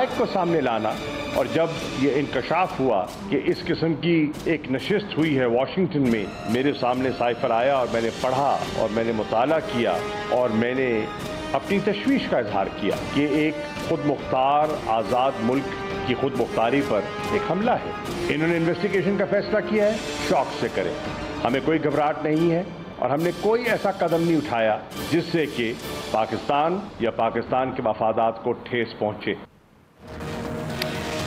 हकायक को सामने लाना। और जब ये इंकशाफ हुआ कि इस किस्म की एक नशिस्त हुई है वाशिंगटन में, मेरे सामने साइफर आया और मैंने पढ़ा और मैंने मुताला किया और मैंने अपनी तशवीश का इजहार किया कि एक खुद मुख्तार आज़ाद मुल्क की खुद मुख्तारी पर एक हमला है। इन्होंने इन्वेस्टिगेशन का फैसला किया है, शौक से करें, हमें कोई घबराहट नहीं है और हमने कोई ऐसा कदम नहीं उठाया जिससे कि पाकिस्तान या पाकिस्तान के मफादात को ठेस पहुंचे।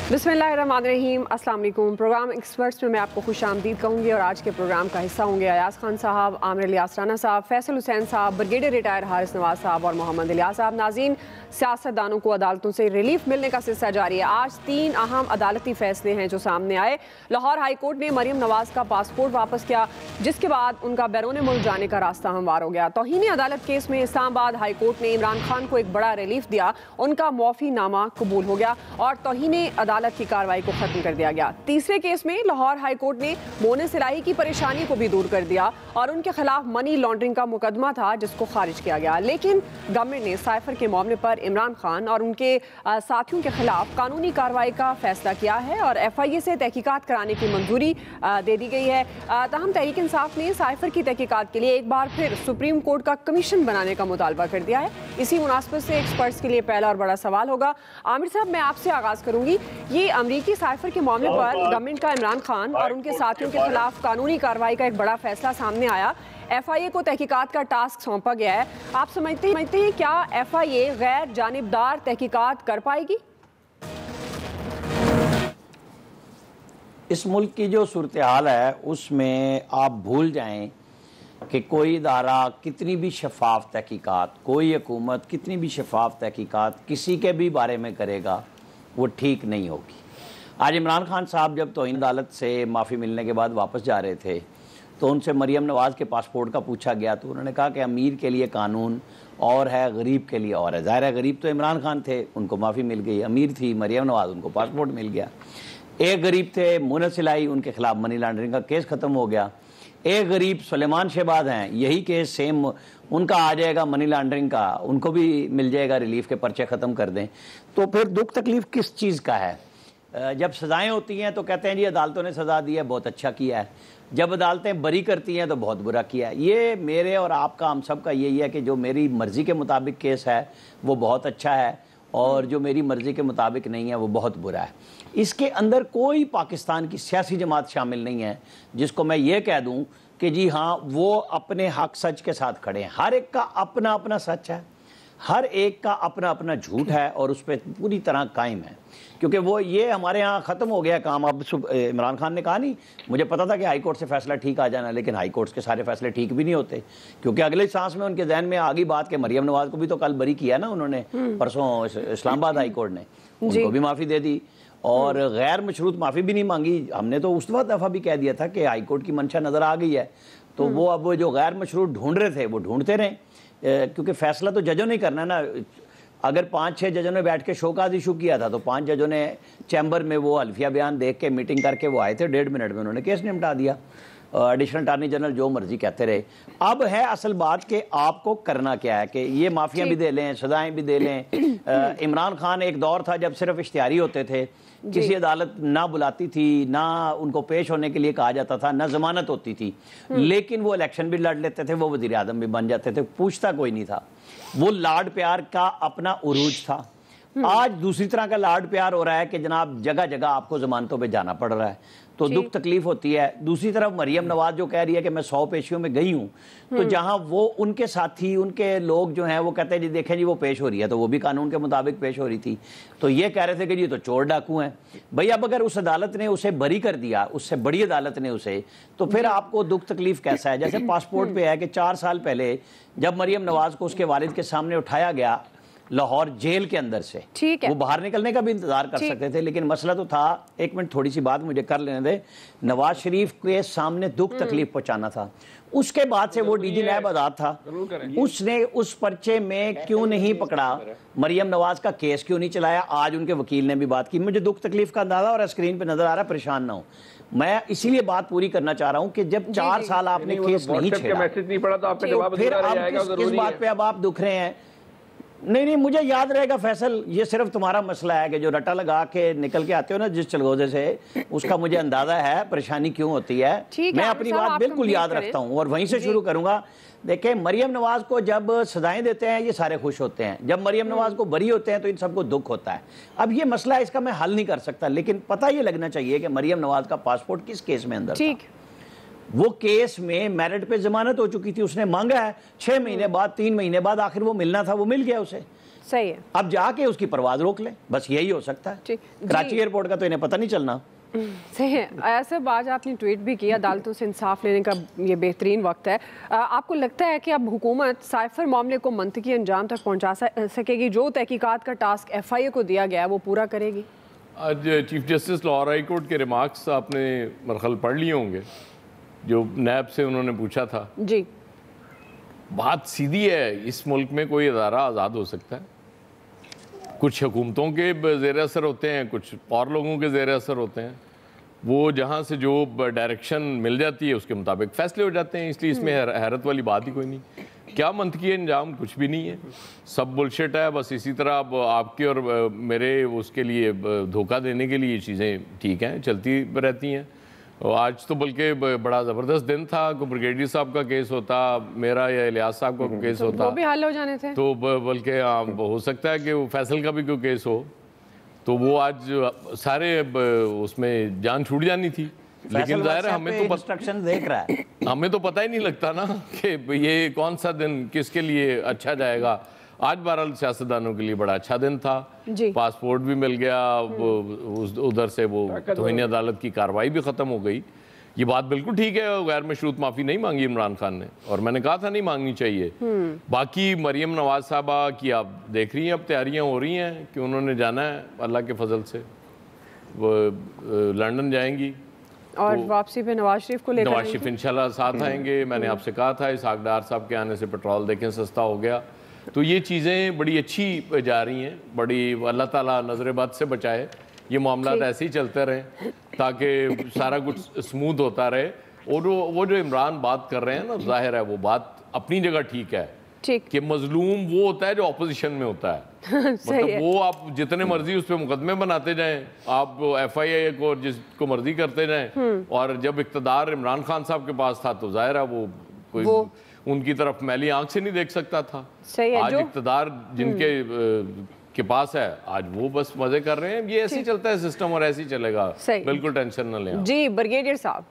बिस्मिल्लाहिर्रहमानिर्रहीम, अस्सलाम वालेकुम। प्रोग्राम एक्सपर्ट्स में मैं आपको खुश आमदीद कहूँगी और आज के प्रोग्राम का हिस्सा होंगे अयाज खान साहब, आमिर इलियास राना साहब, फैसल हुसैन साहब, ब्रिगेडियर रिटायर हारिस नवाज साहब और मोहम्मद इलियास साहब। नाज़रीन, सियासतदानों को अदालतों से रिलीफ मिलने का सिलसिला जारी है। आज 3 अहम अदालती फैसले हैं जो सामने आए। लाहौर हाई कोर्ट ने मरियम नवाज का पासपोर्ट वापस किया, जिसके बाद उनका बैरून मुल्क जाने का रास्ता हमवार हो गया। तौहीन अदालत केस में इस्लामाबाद हाई कोर्ट ने इमरान खान को एक बड़ा रिलीफ दिया, उनका मुआफ़ीनामा कबूल हो गया और तौहीन अदालत की कार्रवाई को खत्म कर दिया गया। तीसरे केस में लाहौर हाई कोर्ट ने मोनिस इलाही की परेशानी को भी दूर कर दिया और उनके खिलाफ मनी लॉन्ड्रिंग का मुकदमा था जिसको खारिज किया गया। लेकिन गवर्नमेंट ने साइफर के मामले पर इमरान खान और उनके साथियों के खिलाफ कानूनी कार्रवाई का फैसला किया है और FIA से तहकीकात कराने की मंजूरी दे दी गई है। ताहम तहरीक इंसाफ ने साइफर की तहकीकात के लिए एक बार फिर सुप्रीम कोर्ट का कमीशन बनाने का मुतालबा कर दिया है। इसी मुनासबत से एक्सपर्ट्स के लिए पहला और बड़ा सवाल होगा। आमिर साहब, मैं आपसे आगाज करूंगी। ये अमरीकी साइफर के मामले पर गवर्नमेंट का इमरान खान और उनके साथियों के खिलाफ कानूनी कार्रवाई का एक बड़ा फैसला सामने आया। FIA को तहकीकात का टास्क सौंपा गया है। आप समझते हैं क्या FIA गैर जानिबदार तहकीकात कर पाएगी? इस मुल्क की जो सूरत हाल है उसमें आप भूल जाएं कि कोई इदारा कितनी भी शफाफ तहकीकात, कोई हुकूमत कितनी भी शफाफ तहकीकात किसी के भी बारे में करेगा, वो ठीक नहीं होगी। आज इमरान खान साहब जब तौहीन अदालत से माफ़ी मिलने के बाद वापस जा रहे थे तो उनसे मरियम नवाज़ के पासपोर्ट का पूछा गया तो उन्होंने कहा कि अमीर के लिए कानून और है, गरीब के लिए और है। ज़ाहिर है, गरीब तो इमरान खान थे, उनको माफ़ी मिल गई। अमीर थी मरियम नवाज़, उनको पासपोर्ट मिल गया। एक गरीब थे मोनिस इलाही, उनके खिलाफ मनी लॉन्ड्रिंग का केस ख़त्म हो गया। एक गरीब सुलेमान शहबाज हैं, यही केस सेम उनका आ जाएगा मनी लॉन्ड्रिंग का, उनको भी मिल जाएगा रिलीफ के पर्चे ख़त्म कर दें। तो फिर दुख तकलीफ़ किस चीज़ का है? जब सज़ाएँ होती हैं तो कहते हैं जी अदालतों ने सज़ा दी है, बहुत अच्छा किया है। जब अदालतें बरी करती हैं तो बहुत बुरा किया है। ये मेरे और आपका, हम सब का यही है कि जो मेरी मर्ज़ी के मुताबिक केस है वो बहुत अच्छा है और जो मेरी मर्ज़ी के मुताबिक नहीं है वो बहुत बुरा है। इसके अंदर कोई पाकिस्तान की सियासी जमात शामिल नहीं है जिसको मैं ये कह दूं कि जी हाँ वो अपने हक सच के साथ खड़े हैं। हर एक का अपना अपना सच है, हर एक का अपना अपना झूठ है और उस पर पूरी तरह कायम है। क्योंकि वो ये हमारे यहाँ ख़त्म हो गया काम। अब इमरान खान ने कहा नहीं, मुझे पता था कि हाई कोर्ट से फैसला ठीक आ जाना, लेकिन हाई कोर्ट के सारे फैसले ठीक भी नहीं होते क्योंकि अगले सांस में उनके जहन में आ गई बात कि मरियम नवाज़ को भी तो कल बरी किया ना उन्होंने, परसों इस्लामाबाद हाई कोर्ट ने उनको भी माफ़ी दे दी और गैर मशरूत माफ़ी भी नहीं मांगी। हमने तो उस दफ़ा भी कह दिया था कि हाई कोर्ट की मंशा नज़र आ गई है, तो वो अब वो जो गैर मशरूत ढूंढ रहे थे वो ढूंढते रहें, क्योंकि फैसला तो जजों ने करना ना। अगर 5-6 जजों ने बैठ के शोकाज इशू किया था तो 5 जजों ने चैम्बर में वो हल्फिया बयान देख के मीटिंग करके वो आए थे, 1.5 मिनट में उन्होंने केस निपटा दिया। एडिशनल अटॉर्नी जनरल जो मर्जी कहते रहे। अब है असल बात कि आपको करना क्या है कि ये माफिया भी दे लें, सजाएं भी दे लें। इमरान खान एक दौर था जब सिर्फ इश्तिहारी होते थे, किसी अदालत ना बुलाती थी, ना उनको पेश होने के लिए कहा जाता था, ना जमानत होती थी, लेकिन वो इलेक्शन भी लड़ लेते थे, वो वज़ीर आज़म भी बन जाते थे, पूछता कोई नहीं था। वो लाड प्यार का अपना उरूज था। आज दूसरी तरह का लाड प्यार हो रहा है कि जनाब जगह जगह आपको जमानतों पे जाना पड़ रहा है, तो दुख तकलीफ होती है। दूसरी तरफ मरियम नवाज जो कह रही है कि मैं 100 पेशियों में गई हूँ, तो जहां वो उनके साथी, उनके लोग जो हैं वो कहते हैं जी देखें जी वो पेश हो रही है, तो वो भी कानून के मुताबिक पेश हो रही थी, तो ये कह रहे थे कि जी तो चोर डाकू हैं भाई। अब अगर उस अदालत ने उसे बरी कर दिया, उससे बड़ी अदालत ने उसे, तो फिर आपको दुख तकलीफ कैसा है? जैसे पासपोर्ट पे है कि 4 साल पहले जब मरियम नवाज को उसके वालिद के सामने उठाया गया लाहौर जेल के अंदर से, ठीक है, वो बाहर निकलने का भी इंतजार कर सकते थे, लेकिन मसला तो था, एक मिनट थोड़ी सी बात मुझे कर लेने दे, नवाज शरीफ के सामने दुख तकलीफ पहुंचाना था। उसके बाद से वो डीजी नैब आजाद था, उसने उस पर्चे में क्यों नहीं पकड़ा, मरियम नवाज का केस क्यों नहीं चलाया? आज उनके वकील ने भी बात की। मुझे दुख तकलीफ का अंदाजा और स्क्रीन पे नजर आ रहा है, परेशान ना हो। मैं इसीलिए बात पूरी करना चाह रहा हूं कि जब 4 साल आपने केस नहीं छेड़ा, मैसेज नहीं पड़ा तो आपका जवाब फिर किस बात पे अब आप दुख रहे हैं? नहीं, मुझे याद रहेगा फैसल, ये सिर्फ तुम्हारा मसला है कि जो रट्टा लगा के निकल के आते हो ना जिस चलगोजे से, उसका मुझे अंदाजा है परेशानी क्यों होती है। मैं अपनी बात बिल्कुल याद रखता हूँ और वहीं से शुरू करूंगा। देखें, मरियम नवाज को जब सजाएं देते हैं ये सारे खुश होते हैं, जब मरियम नवाज को बरी होते हैं तो इन सबको दुख होता है। अब ये मसला है, इसका मैं हल नहीं कर सकता, लेकिन पता ये लगना चाहिए कि मरियम नवाज का पासपोर्ट किस केस में अंदर था। वो केस में मेरिट पे जमानत हो चुकी थी, उसने मांगा है 6 महीने बाद, 3 महीने बाद आखिर वो मिलना था, वो मिल गया उसे। सही है, अब जाके उसकी परवाज रोक ले, बस यही हो सकता है। कराची एयरपोर्ट का तो इन्हें पता नहीं चलना। सही है। ऐसे आज आपने ट्वीट भी किया, अदालतों से इंसाफ लेने का ये बेहतरीन वक्त है। आपको लगता है कि अब हुकूमत साइफर मामले को मंतकी अंजाम तक पहुंचा सकेगी? जो तहकीकात का टास्क FIA को दिया गया है वो पूरा करेगी? आज chief justice Lahore high court के रिमार्क्स आपने मरखल पढ़ लिए होंगे, जो नैब से उन्होंने पूछा था। जी, बात सीधी है, इस मुल्क में कोई अदारा आज़ाद हो सकता है? कुछ हुकूमतों के ज़ेर असर होते हैं, कुछ और लोगों के ज़ेर असर होते हैं। वो जहाँ से जो डायरेक्शन मिल जाती है उसके मुताबिक फ़ैसले हो जाते हैं, इसलिए इसमें हैरत वाली बात ही कोई नहीं। क्या मंतकी अंजाम? कुछ भी नहीं है, सब बुलशिट है। बस इसी तरह अब आपके और मेरे उसके लिए धोखा देने के लिए चीज़ें ठीक हैं, चलती रहती हैं। और आज तो बल्कि बड़ा ज़बरदस्त दिन था कि ब्रिगेडियर साहब का केस होता, मेरा या इलियास साहब का केस होता, वो भी हल हो जाने थे। तो बल्कि हो सकता है कि वो फैसल का भी कोई केस हो, तो वो आज सारे उसमें जान छूट जानी थी। लेकिन ज़ाहिर है हमें तो इंस्ट्रक्शन देख रहा है, हमें तो पता ही नहीं लगता ना कि ये कौन सा दिन किसके लिए अच्छा जाएगा। आज बहरहाल सियासतदानों के लिए बड़ा अच्छा दिन था, पासपोर्ट भी मिल गया, उधर से वो तौहीन अदालत की कार्रवाई भी ख़त्म हो गई। ये बात बिल्कुल ठीक है, गैर मशरूत माफ़ी नहीं मांगी इमरान खान ने, और मैंने कहा था नहीं मांगनी चाहिए। बाकी मरियम नवाज साहबा की आप देख रही हैं, अब तैयारियां हो रही हैं कि उन्होंने जाना है, अल्लाह के फजल से वो लंदन जाएंगी और तो वापसी पे नवाज शरीफ को लेकर, नवाज शरीफ इंशाल्लाह साथ आएंगे। मैंने आपसे कहा था इसहाक डार साहब के आने से पेट्रोल देखें सस्ता हो गया। तो ये चीज़ें बड़ी अच्छी जा रही हैं, बड़ी अल्लाह ताला नजर बद से बचाए, ये मामला ऐसे ही चलते रहें ताकि सारा कुछ स्मूथ होता रहे। और वो जो इमरान बात कर रहे हैं ना, जाहिर है वो बात अपनी जगह ठीक है कि मजलूम वो होता है जो अपोजिशन में होता है। मतलब वो आप जितने मर्जी उस पर मुकदमे बनाते जाएं, आप FIA को जिसको मर्जी करते जाएं, और जब इक़्तिदार इमरान खान साहब के पास था तो जाहिर है वो कोई उनकी तरफ मैली आंख से नहीं देख सकता था। आज इक़्तिदार जिनके के पास है, आज वो बस मजे कर रहे हैं। ये ऐसे ही चलता है सिस्टम और ऐसे ही चलेगा, बिल्कुल टेंशन न लें। जी ब्रिगेडियर साहब,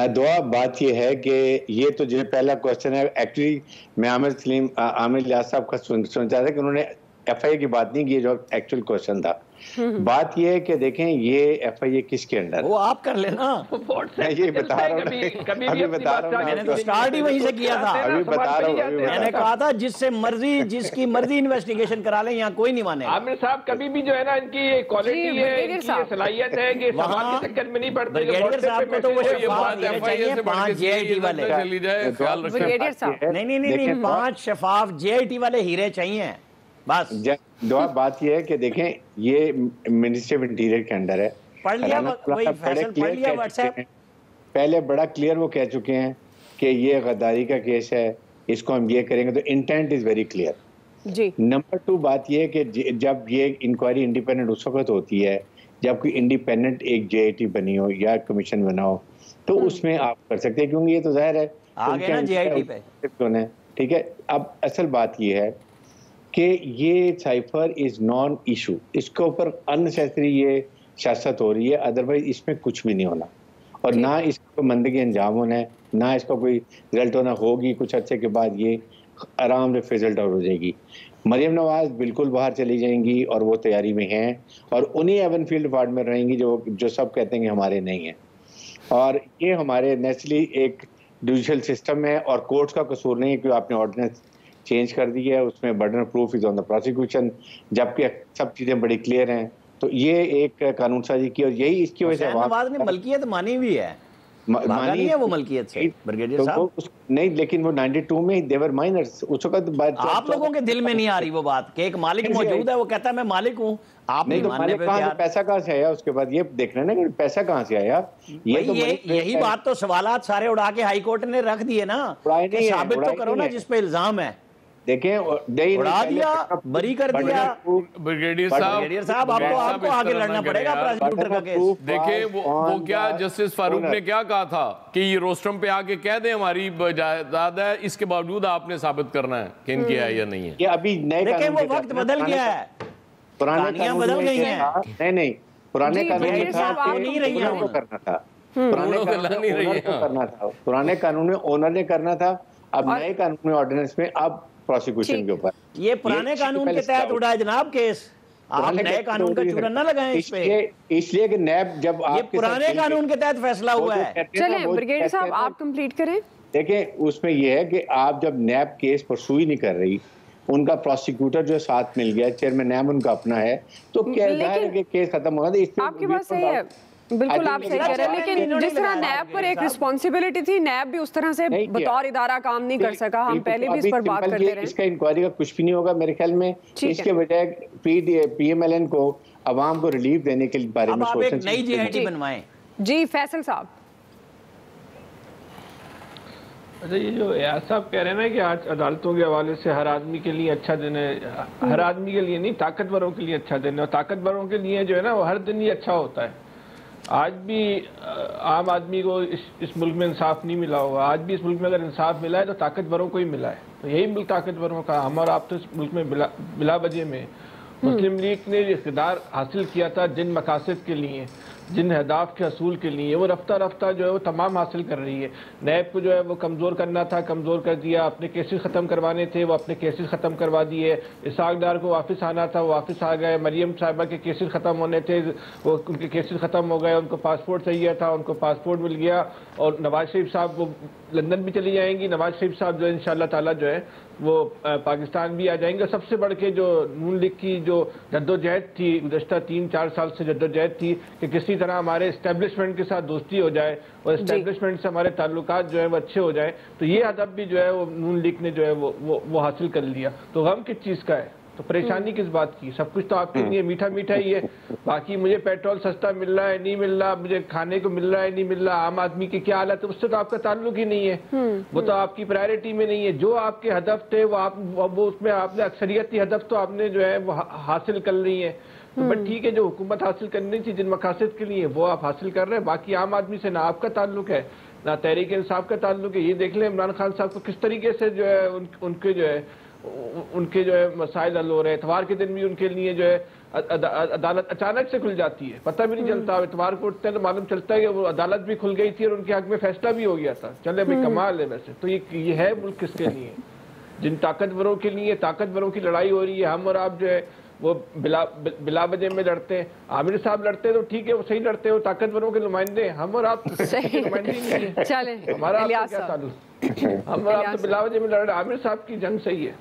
दुआ बात ये है कि ये तो जो पहला क्वेश्चन है, एक्चुअली मैं आमिर इलियास साहब का सुन रहा था कि उन्होंने FIA की बात नहीं की, जो एक्चुअल क्वेश्चन था। बात ये है कि देखें ये FIA किसके अंडर, वो आप कर लेना। मैं ये बता रहा हूँ, अभी बता रहा हूँ, मैंने तो स्टार्ट ही वहीं से किया था। अभी बता रहा हूँ, मैंने कहा था जिसकी मर्जी इन्वेस्टिगेशन करा लें, यहाँ कोई नहीं माने। आमिर साहब कभी भी जो है ना, इनकी क्वालिटी है, इनकी सलाहियत है कि समाज के चक्कर में नहीं पड़ते। ब्रिगेडियर साहब को तो वो शफाफ देने चाहिए, 5 JIT वाले। ब्रिगेडियर साहब, नहीं 5 शफाफ JIT वाले हीरे चाहिए बस। बात ये है कि देखें ये मिनिस्ट्री ऑफ इंटीरियर के अंडर है। पढ़ लिया व्हाट्सएप, पहले बड़ा क्लियर वो कह चुके हैं कि ये गद्दारी का केस है, इसको हम ये करेंगे, तो इंटेंट इज वेरी क्लियर जी। नंबर 2 बात ये है कि जब ये इंक्वायरी इंडिपेंडेंट उस वक्त होती है जब कोई इंडिपेंडेंट एक JIT बनी हो या कमीशन बना हो, तो उसमें आप कर सकते हैं, क्योंकि ये तो जाहिर है आगे ना JIT पे, ठीक है। अब असल बात ये है कि ये साइफर इज नॉन इशू, इसके ऊपर अननेसेसरी ये सियासत हो रही है, अदरवाइज इसमें कुछ भी नहीं होना, और ना इसको मंदगी अंजाम होना है, ना इसका कोई रिजल्ट होना। होगी कुछ अर्से के बाद ये आराम से फिजल्ट आउट हो जाएगी। मरियम नवाज बिल्कुल बाहर चली जाएंगी और वो तैयारी में हैं, और उन्हीं एवनफील्ड वार्ड में रहेंगी जो सब कहते हैं कि हमारे नहीं हैं। और ये हमारे नेचुरली एक जुडिशल सिस्टम है, और कोर्ट्स का कसूर नहीं है कि आपने ऑर्डिनेंस चेंज कर दी है, उसमें burden of proof is on the prosecution, जबकि सब चीजें बड़ी क्लियर हैं। तो ये एक कानून साजी की, और यही इसकी वजह से नवाज ने मलकियत मानी भी है, मानी है वो मलकियत से ब्रिगेडियर साहब। नहीं, लेकिन वो 92 में देवर माइनर्स, उस वक्त आप लोगों के दिल में नहीं आ रही वो बात कि एक मालिक मौजूद है, वो कहता है मैं मालिक हूँ, आप नहीं मानने पे तैयार। पैसा कहाँ से आया, उसके बाद ये देखना ना कि पैसा कहाँ से आया। यही बात तो सवालात सारे उड़ा के हाई कोर्ट ने रख दिए ना, साबित तो करो ना जिस पे इल्जाम है। देखें उड़ा दिया, बरी कर दिया। ब्रिगेडियर साहब आपको आगे लड़ना पड़ेगा प्रोसिक्यूटर का केस। देखिए वो क्या जस्टिस फारूक ने क्या कहा था कि ये रोस्टरम पे आके कह दे हमारी जायदाद है, इसके बावजूद आपने साबित करना है कि इनकी है या नहीं है। ये अभी नए वो वक्त बदल गया है, पुराने कानून बदल गई हैं। नहीं पुराने कानून में था को करना था, पुराने कानून में ओनर ने करना था। अब नए कानून में ऑर्डिनेंस में अब प्रोसिक्यूशन के ऊपर ये पुराने कानून के तहत उड़ा है जनाब केस। आप नए कानून का चूरन ना लगाएं इस पे, इसलिए कि नैब जब ये पुराने कानून के तहत फैसला हुआ है। चलें ब्रिगेडियर साहब आप कंप्लीट करें। देखें उसमें यह है कि आप जब नैब केस परसू ही नहीं कर रही, उनका प्रोसिक्यूटर जो साथ मिल गया, चेयरमैन नैब उनका अपना है, तो क्या है कि केस खत्म होगा। आपकी बात सही है, बिल्कुल आप सही कह रहे हैं, लेकिन जिस तरह नैब पर एक रिस्पॉन्सिबिलिटी थी, नैब भी उस तरह से बतौर इदारा काम नहीं कर सका। हम पहले भी इस पर बात करते रहे। इसका इंक्वायरी का कुछ भी नहीं होगा मेरे ख्याल में। इसके बजाय PMLN को अवाम को रिलीफ देने के बारे में सोचना नई GIT बनवाएं। जी फैसल साहब। अच्छा, ये जो यार साहब कह रहे हैं ना कि आज अदालतों के हवाले से हर आदमी के लिए अच्छा दिन है, हर आदमी के लिए नहीं, ताकतवरों के लिए अच्छा दिन है, और ताकतवरों के लिए जो है ना वो हर दिन ही अच्छा होता है। आज भी आम आदमी को इस मुल्क में इंसाफ नहीं मिला होगा। आज भी इस मुल्क में अगर इंसाफ मिला है तो ताकतवरों को ही मिला है। तो यही मुल्क ताकतवरों का, हम और आप तो इस मुल्क में बिला वजह में मुस्लिम लीग ने इक़्तिदार हासिल किया था जिन मकासद के लिए, जिन अहदाफ के असूल के लिए, वो रफ्ता रफ्ता जो है वो तमाम हासिल कर रही है। नैब को जो है वो कमज़ोर करना था, कमज़ोर कर दिया। अपने केसेस ख़त्म करवाने थे, वो अपने केसेस ख़त्म करवा दिए। इसाक डार को वापस आना था, वो वापस आ गए। मरियम साहिबा के केसेस ख़त्म होने थे, वो उनके केसेस ख़त्म हो गए। उनको पासपोर्ट चाहिए था, उनको पासपोर्ट मिल गया। और नवाज शरीफ साहब वो लंदन भी चली जाएंगी। नवाज शरीफ साहब जो है इंशाअल्लाह ताला जो है वो पाकिस्तान भी आ जाएंगे। सबसे बढ़ के जो नून लीग की जो जद्दोजहद थी, गुज़श्ता 3-4 साल से जद्दोजहद थी कि किसी तरह हमारे इस्टेब्लिशमेंट के साथ दोस्ती हो जाए और इस्टेब्लिशमेंट से हमारे ताल्लुकात जो है वो अच्छे हो जाए, तो ये हदफ भी जो है वो नून लीग ने जो है वो हासिल कर लिया। तो गम किस चीज़ का है, तो परेशानी किस बात की? सब कुछ तो आपके लिए मीठा मीठा ही है। बाकी मुझे पेट्रोल सस्ता मिल रहा है, नहीं मिल रहा, मुझे खाने को मिल रहा है, नहीं मिल रहा, आम आदमी की क्या हालत है, उससे तो आपका ताल्लुक ही नहीं है। वो तो आपकी प्रायोरिटी में नहीं है। जो आपके हदफ थे वो उसमें आपने अक्सरियती हदफ तो आपने जो है वो हासिल कर ली है। तो बट ठीक है, जो हुकूमत हासिल करनी थी जिन मकासद के लिए वो आप हासिल कर रहे हैं। बाकी आम आदमी से ना आपका ताल्लुक है ना तहरीक इंसाफ का ताल्लुक है। ये देख लें इमरान खान साहब को किस तरीके से जो है उनके जो है मसाइल हल हो रहे हैं। इतवार के दिन भी उनके लिए जो है अदालत अचानक से खुल जाती है, पता भी नहीं चलता। इतवार को उठते हैं तो मालूम चलता है कि वो अदालत भी खुल गई थी और उनके हक में फैसला भी हो गया था। चले भाई कमाल है। वैसे तो ये है मुल्क किसके लिए? जिन ताकतवरों के लिए, ताकतवरों की लड़ाई हो रही है। हम और आप जो है वो बिला वजह में लड़ते हैं। आमिर साहब लड़ते हैं तो ठीक है, वो सही लड़ते हैं, वो ताकतवरों के नुमाइंदे। हम और आप नुमाइंदे नहीं है। चलें, हमारा आपका क्या ताल्लुक? हम और आप तो बिला वजह में लड़ रहे। आमिर साहब की जंग सही है।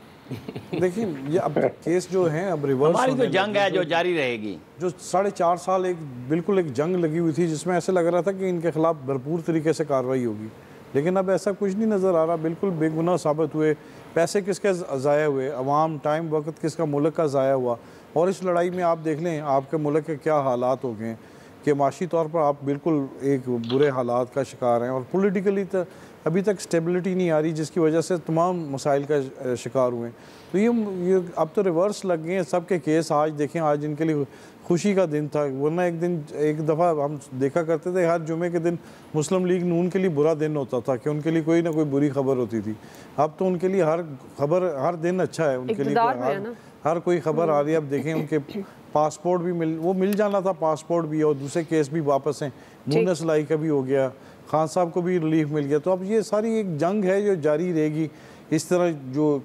देखिए ये अब केस जो है अब रिवर्स हमारी तो जंग है जो जारी रहेगी। जो 4.5 साल बिल्कुल एक जंग लगी हुई थी जिसमें ऐसे लग रहा था कि इनके खिलाफ भरपूर तरीके से कार्रवाई होगी, लेकिन अब ऐसा कुछ नहीं नज़र आ रहा। बिल्कुल बेगुनाह साबित हुए। पैसे किसके ज़ाया हुए, अवाम टाइम वक्त किसका, मुल्क का ज़ाया हुआ। और इस लड़ाई में आप देख लें आपके मुल्क के क्या हालात हो गए कि माशी तौर पर आप बिल्कुल एक बुरे हालात का शिकार हैं, और पॉलिटिकली तो अभी तक स्टेबिलिटी नहीं आ रही, जिसकी वजह से तमाम मसाइल का शिकार हुए। तो ये अब तो रिवर्स लग गए हैं सब के केस। आज देखें, आज इनके लिए खुशी का दिन था, वरना एक दफ़ा हम देखा करते थे हर जुमे के दिन मुस्लिम लीग नून के लिए बुरा दिन होता था कि उनके लिए कोई ना कोई बुरी खबर होती थी। अब तो उनके लिए हर दिन अच्छा है। उनके लिए हर कोई खबर आ रही है। अब देखें उनके पासपोर्ट भी मिल जाना था, पासपोर्ट भी, और दूसरे केस भी वापस हैं। मुन्नस लाई का भी हो गया, खान साहब को भी रिलीफ मिल गया। तो अब ये सारी एक जंग है जो जारी रहेगी इस तरह। जो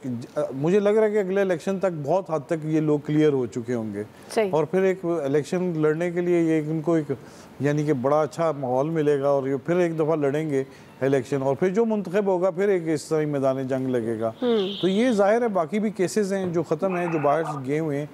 मुझे लग रहा है कि अगले इलेक्शन तक बहुत हद तक ये लोग क्लियर हो चुके होंगे, और फिर एक इलेक्शन लड़ने के लिए ये इनको एक यानी कि बड़ा अच्छा माहौल मिलेगा, और ये फिर एक दफ़ा लड़ेंगे इलेक्शन, और फिर जो मुंतखब होगा फिर एक इस तरह मैदान जंग लगेगा। तो ये जाहिर है बाकी भी केसेस हैं जो ख़त्म हैं, जो बाहर गए हुए हैं।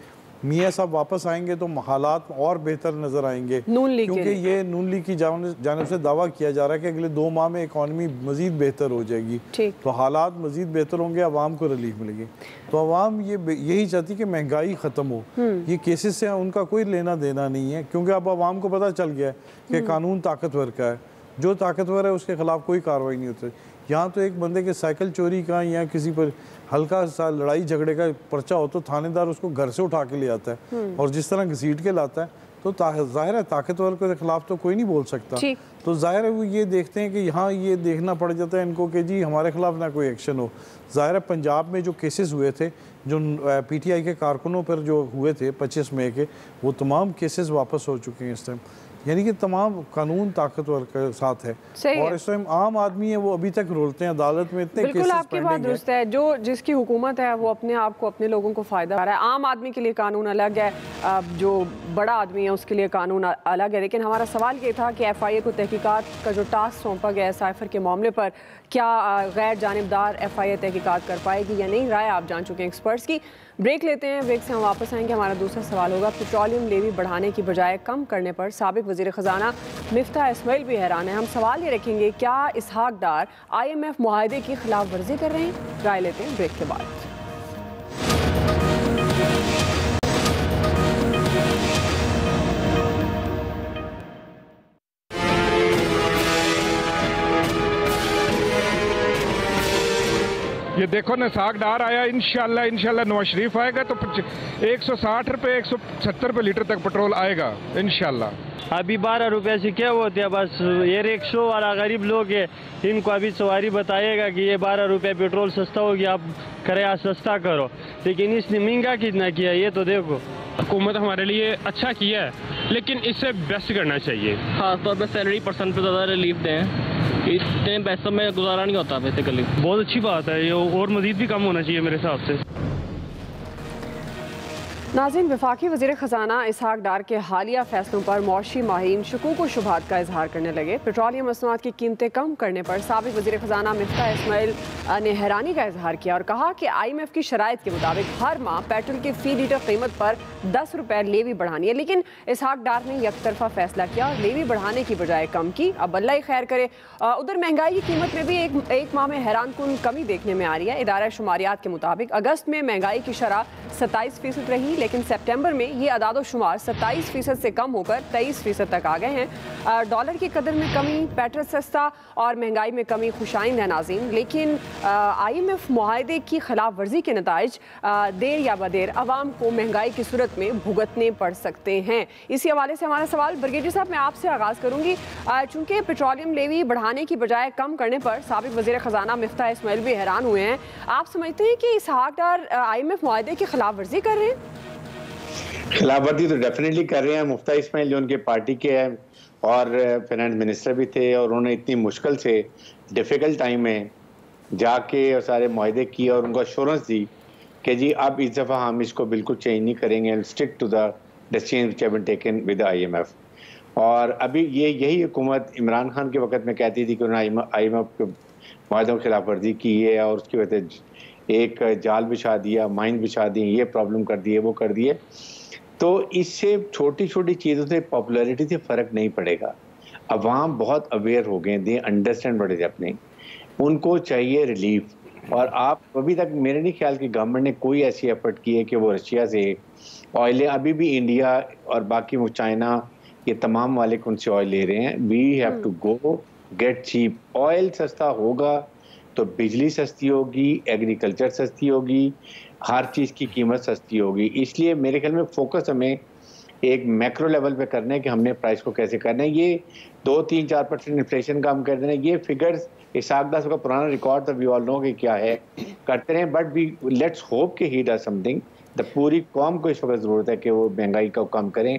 मियाँ साहब वापस आएंगे तो हालात और बेहतर नज़र आएंगे, क्योंकि ये नून लीग की जानिब से दावा किया जा रहा है कि अगले 2 माह में इकॉनमी मज़ीद बेहतर हो जाएगी, तो हालात मज़ीद बेहतर होंगे, आवाम को रिलीफ मिलेगी। तो आवाम यही चाहती कि महंगाई ख़त्म हो। ये केसेस से उनका कोई लेना देना नहीं है, क्योंकि अब आवाम को पता चल गया है कि कानून ताकतवर का है, जो ताकतवर है उसके खिलाफ कोई कार्रवाई नहीं होती। यहाँ तो एक बंदे के साइकिल चोरी का या किसी पर हल्का सा लड़ाई झगड़े का पर्चा हो तो थानेदार उसको घर से उठा के ले आता है और जिस तरह घसीट के लाता है तो जाहिर है ताकतवर के खिलाफ तो कोई नहीं बोल सकता। तो जाहिर है वो ये देखते हैं कि यहाँ ये देखना पड़ जाता है इनको कि जी हमारे खिलाफ ना कोई एक्शन हो। जाहिर है पंजाब में जो केसेस हुए थे, जो पीटीआई के कारकुनों पर जो हुए थे 25 मई के, वो तमाम केसेस वापस हो चुके हैं इस टाइम, यानी कि तमाम कानून ताकतवर के साथ है और इस टाइम आम आदमी है वो अभी तक रोलते हैं अदालत में इतने बिल्कुल आपकी बात दुरुस्त है। जो जिसकी हुकूमत है वो अपने आप को अपने लोगों को फ़ायदा आ रहा है। आम आदमी के लिए कानून अलग है, जो बड़ा आदमी है उसके लिए कानून अलग है। लेकिन हमारा सवाल ये था कि FIA को तहकीकात का जो टास्क सौंपा गया है साइफर के मामले पर, क्या गैर जानिबदार FIA तहकीकात कर पाएगी या नहीं? राय आप जान चुके हैं एक्सपर्ट्स की। ब्रेक लेते हैं, ब्रेक से हम वापस आएंगे। हमारा दूसरा सवाल होगा, पेट्रोलियम लेवी बढ़ाने की बजाय कम करने पर साबिक वज़ीर ख़जाना मिफ्ता इस्माइल भी हैरान है। हम सवाल ये रखेंगे, क्या इसहाक डार IMF मुआहदे की खिलाफ वर्जी कर रहे हैं? राय लेते हैं ब्रेक के बाद। ये देखो ना, इसहाक डार आया, इंशाल्लाह नवाज शरीफ आएगा तो 160 रुपये 170 रुपये लीटर तक पेट्रोल आएगा इंशाल्लाह। अभी 12 रुपये से क्या होते हैं, बस ये रिक्शो वाला गरीब लोग है, इनको अभी सवारी बताएगा कि ये 12 रुपये पेट्रोल सस्ता हो गया, आप किराया सस्ता करो, लेकिन इसने महंगा कितना किया ये तो देखो। हुकूमत हमारे लिए अच्छा किया है, लेकिन इससे बेस्ट करना चाहिए। खास तौर पर सैलरी पर्सन पे ज़्यादा रिलीफ दें, इतने पैसों में गुजारा नहीं होता बेसिकली। बहुत अच्छी बात है ये, और मजीद भी कम होना चाहिए मेरे हिसाब से। नाज़रीन, वफाकी वज़ीर ख़जाना इसहाक डार के हालिया फैसलों पर मौशी माहीन शकूक व शुबहात का इजहार करने लगे। पेट्रोलियम मसनूआत की कीमतें कम करने पर साबिक वज़ीर ख़जाना मिफ्ता इस्माइल ने हैरानी का इजहार किया और कहा कि IMF की शराइत के मुताबिक हर माह पेट्रोल की फ़ी लीटर कीमत पर 10 रुपये लेवी बढ़ानी है। लेकिन इसहाक डार ने यकतरफा फैसला किया और लेवी बढ़ाने की बजाय कम की। अब अल्लाह खैर करे। उधर महंगाई की कीमत में भी एक माह में हैरान कुन कमी देखने में आ रही है। इदारा शुमारियात के मुताबिक अगस्त में महंगाई की शरह 27% रही, लेकिन सितंबर में ये अदाद शुमार 27% से कम होकर 23% तक आ गए हैं। डॉलर की कदर में कमी, पेट्रोल सस्ता और महंगाई में कमी खुशाइंद है नाज़रीन, लेकिन IMF मुआहदे की खिलाफ वर्जी के नताइज देर या बदेर अवाम को महंगाई की सूरत में भुगतने पड़ सकते हैं। इसी हवाले से हमारा सवाल, ब्रिगेडियर साहब मैं आपसे आगाज़ करूँगी। चूँकि पेट्रोलियम लेवी बढ़ाने की बजाय कम करने पर साबिक वज़ीर ख़जाना मिफ्ता इस्माइल भी हैरान हुए हैं। आप समझते हैं कि इसहाक डार IMF मुआहदे की खिलाफ वर्जी कर रहे हैं? खिलाफ वर्जी तो डेफिनेटली कर रहे हैं। मुफ्ता इस्माइल जो उनके पार्टी के हैं और फाइनेंस मिनिस्टर भी थे, और उन्होंने इतनी मुश्किल से डिफ़िकल्ट टाइम में जाके और सारे मुआहदे किए और उनको एश्योरेंस दी कि जी अब इस दफ़ा हम इसको बिल्कुल चेंज नहीं करेंगे and stick to the decision which have been taken with IMF। और अभी यही हुकूमत इमरान खान के वक्त में कहती थी कि उन्होंने IMF के मुआहदों की खिलाफ वर्जी की है और उसकी वजह से एक जाल बिछा दिया, माइन बिछा दी, ये प्रॉब्लम कर दिए, वो कर दिए। तो इससे छोटी छोटी चीज़ों से पॉपुलैरिटी से फ़र्क नहीं पड़ेगा। अवाम बहुत अवेयर हो गए, they understand what is happening, उनको चाहिए रिलीफ। और आप अभी तक मेरे नहीं ख्याल कि गवर्नमेंट ने कोई ऐसी एफर्ट की है कि वो रशिया से ऑयल, अभी भी इंडिया और बाकी वो चाइना, ये तमाम वाले उनसे ऑयल ले रहे हैं। We have to go get cheap oil. सस्ता होगा तो बिजली सस्ती होगी, एग्रीकल्चर सस्ती होगी, हर चीज़ की कीमत सस्ती होगी। इसलिए मेरे ख्याल में फोकस हमें एक मैक्रो लेवल पे करना है कि हमने प्राइस को कैसे करना है। ये 2-3-4% इन्फ्लेशन का हम कर देना, ये फिगर्स इसहाक डार का पुराना रिकॉर्ड था, वी ऑल नो कि क्या है, करते रहे। बट वी लेट्स होप कि ही डज समथिंग। पूरी कौम को इस वक्त ज़रूरत है कि वो महंगाई को कम करें,